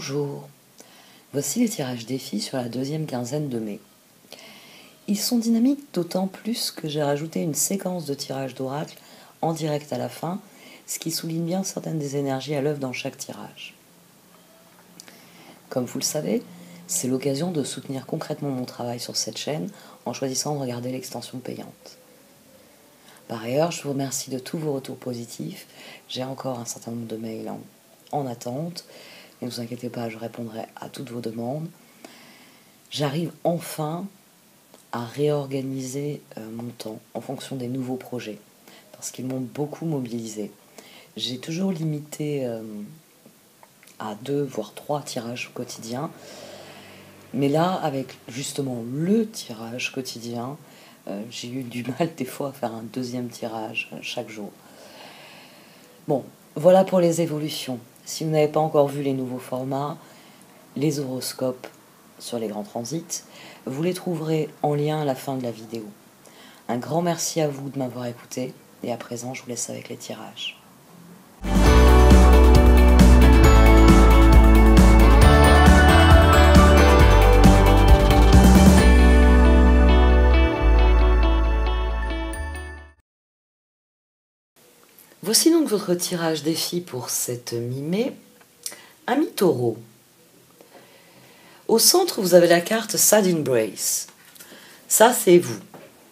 Bonjour, voici les tirages défis sur la deuxième quinzaine de mai. Ils sont dynamiques d'autant plus que j'ai rajouté une séquence de tirages d'oracle en direct à la fin, ce qui souligne bien certaines des énergies à l'œuvre dans chaque tirage. Comme vous le savez, c'est l'occasion de soutenir concrètement mon travail sur cette chaîne en choisissant de regarder l'extension payante. Par ailleurs, je vous remercie de tous vos retours positifs. J'ai encore un certain nombre de mails en attente. Ne vous inquiétez pas, je répondrai à toutes vos demandes. J'arrive enfin à réorganiser mon temps en fonction des nouveaux projets, parce qu'ils m'ont beaucoup mobilisé. J'ai toujours limité à 2 voire 3 tirages quotidiens, mais là, avec justement le tirage quotidien, j'ai eu du mal des fois à faire un deuxième tirage chaque jour. Bon, voilà pour les évolutions. Si vous n'avez pas encore vu les nouveaux formats, les horoscopes sur les grands transits, vous les trouverez en lien à la fin de la vidéo. Un grand merci à vous de m'avoir écouté, et à présent je vous laisse avec les tirages. Voici donc votre tirage défi pour cette mi-mai. Ami Taureau. Au centre, vous avez la carte Sad Embrace. Ça, c'est vous.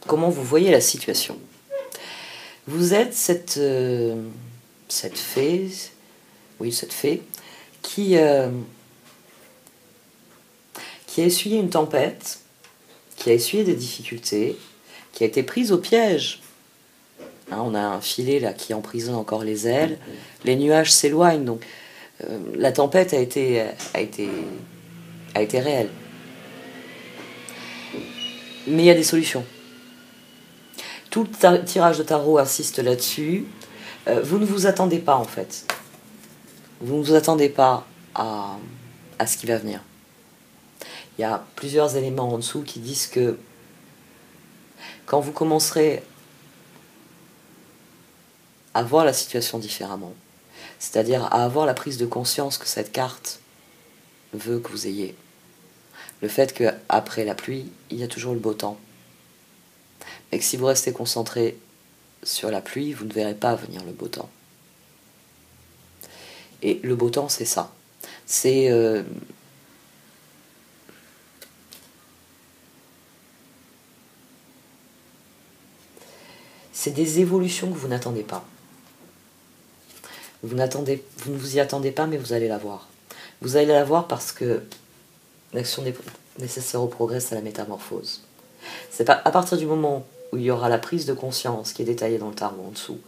Comment vous voyez la situation? Vous êtes cette fée, qui a essuyé une tempête, qui a essuyé des difficultés, qui a été prise au piège. Hein, on a un filet là qui emprisonne encore les ailes. Les nuages s'éloignent, donc la tempête a été réelle. Mais il y a des solutions. Tout le tirage de tarot insiste là-dessus. Vous ne vous attendez pas, en fait. Vous ne vous attendez pas à ce qui va venir. Il y a plusieurs éléments en dessous qui disent que quand vous commencerez à voir la situation différemment, c'est-à-dire à avoir la prise de conscience que cette carte veut que vous ayez, le fait qu'après la pluie, il y a toujours le beau temps. Et que si vous restez concentré sur la pluie, vous ne verrez pas venir le beau temps. Et le beau temps, c'est ça. C'est des évolutions que vous n'attendez pas. Vous ne vous y attendez pas, mais vous allez la voir. Vous allez la voir parce que l'action nécessaire au progrès, c'est la métamorphose. C'est pas à partir du moment où il y aura la prise de conscience qui est détaillée dans le tarot en dessous,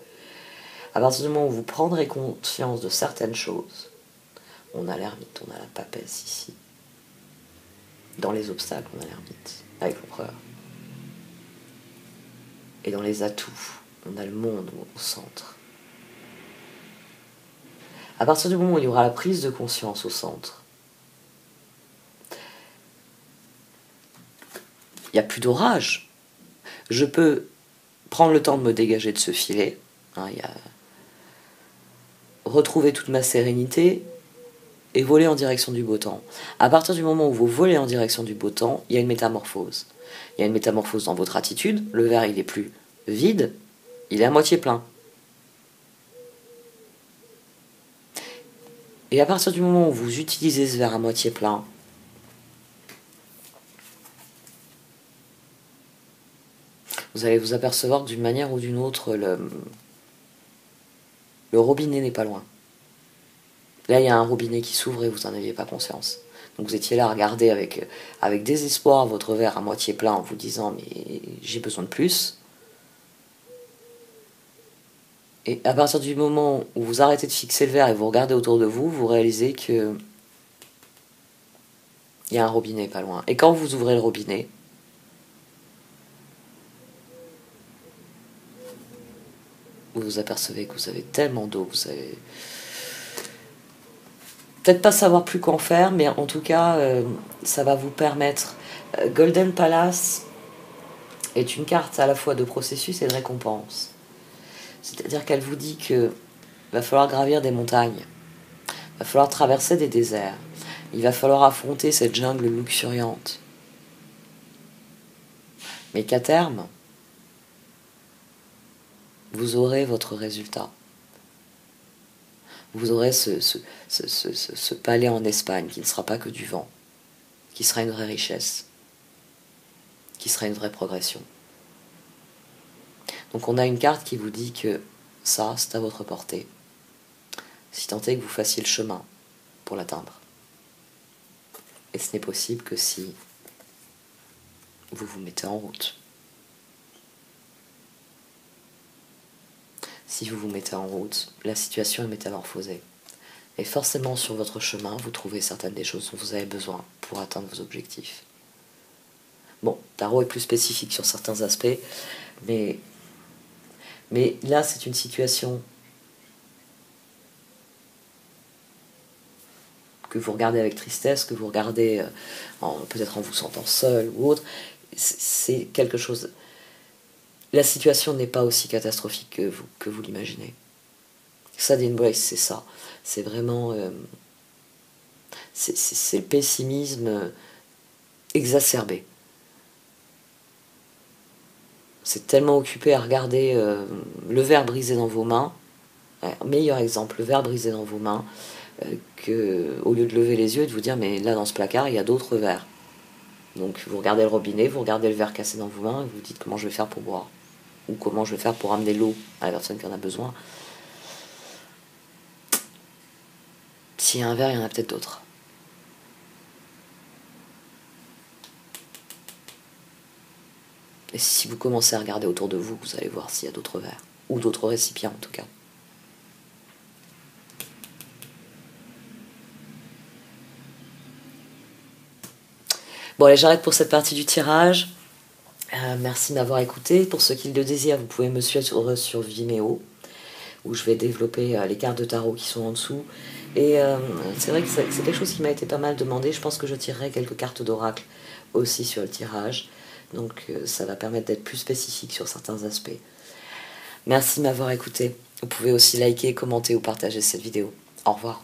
à partir du moment où vous prendrez conscience de certaines choses, on a l'ermite, on a la papesse ici. Dans les obstacles, on a l'ermite, avec l'empereur. Et dans les atouts, on a le monde au centre. À partir du moment où il y aura la prise de conscience au centre, il n'y a plus d'orage. Je peux prendre le temps de me dégager de ce filet, retrouver toute ma sérénité et voler en direction du beau temps. À partir du moment où vous volez en direction du beau temps, il y a une métamorphose. Il y a une métamorphose dans votre attitude. Le verre, il est plus vide, il est à moitié plein. Et à partir du moment où vous utilisez ce verre à moitié plein, vous allez vous apercevoir que d'une manière ou d'une autre, le robinet n'est pas loin. Là, il y a un robinet qui s'ouvre et vous n'en aviez pas conscience. Donc vous étiez là à regarder avec désespoir votre verre à moitié plein en vous disant « mais j'ai besoin de plus ». Et à partir du moment où vous arrêtez de fixer le verre et vous regardez autour de vous, vous réalisez que il y a un robinet pas loin. Et quand vous ouvrez le robinet, vous vous apercevez que vous avez tellement d'eau, vous savez peut-être pas savoir plus qu'en faire, mais en tout cas, ça va vous permettre. Golden Palace est une carte à la fois de processus et de récompense. C'est-à-dire qu'elle vous dit que va falloir gravir des montagnes, va falloir traverser des déserts, Il va falloir affronter cette jungle luxuriante. Mais qu'à terme, vous aurez votre résultat. Vous aurez ce palais en Espagne qui ne sera pas que du vent, qui sera une vraie richesse, qui sera une vraie progression. Donc on a une carte qui vous dit que ça, c'est à votre portée, si tant est que vous fassiez le chemin pour l'atteindre. Et ce n'est possible que si vous vous mettez en route. Si vous vous mettez en route, la situation est métamorphosée. Et forcément, sur votre chemin, vous trouvez certaines des choses dont vous avez besoin pour atteindre vos objectifs. Bon, Tarot est plus spécifique sur certains aspects, mais là, c'est une situation que vous regardez avec tristesse, que vous regardez peut-être en vous sentant seul ou autre. C'est quelque chose... La situation n'est pas aussi catastrophique que vous l'imaginez. Sad Embrace, c'est ça. C'est vraiment... c'est le pessimisme exacerbé. C'est tellement occupé à regarder le verre brisé dans vos mains, meilleur exemple, le verre brisé dans vos mains, qu'au lieu de lever les yeux et de vous dire, mais là dans ce placard, il y a d'autres verres. Donc vous regardez le robinet, vous regardez le verre cassé dans vos mains, et vous dites comment je vais faire pour boire. Ou comment je vais faire pour amener l'eau à la personne qui en a besoin. S'il y a un verre, il y en a peut-être d'autres. Et si vous commencez à regarder autour de vous, vous allez voir s'il y a d'autres verres. Ou d'autres récipients en tout cas. Bon allez, j'arrête pour cette partie du tirage. Merci de m'avoir écouté. Pour ceux qui le désirent, vous pouvez me suivre sur Vimeo, où je vais développer les cartes de tarot qui sont en dessous. Et c'est vrai que c'est quelque chose qui m'a été pas mal demandé. Je pense que je tirerai quelques cartes d'oracle aussi sur le tirage. Donc ça va permettre d'être plus spécifique sur certains aspects. Merci de m'avoir écouté. Vous pouvez aussi liker, commenter ou partager cette vidéo. Au revoir.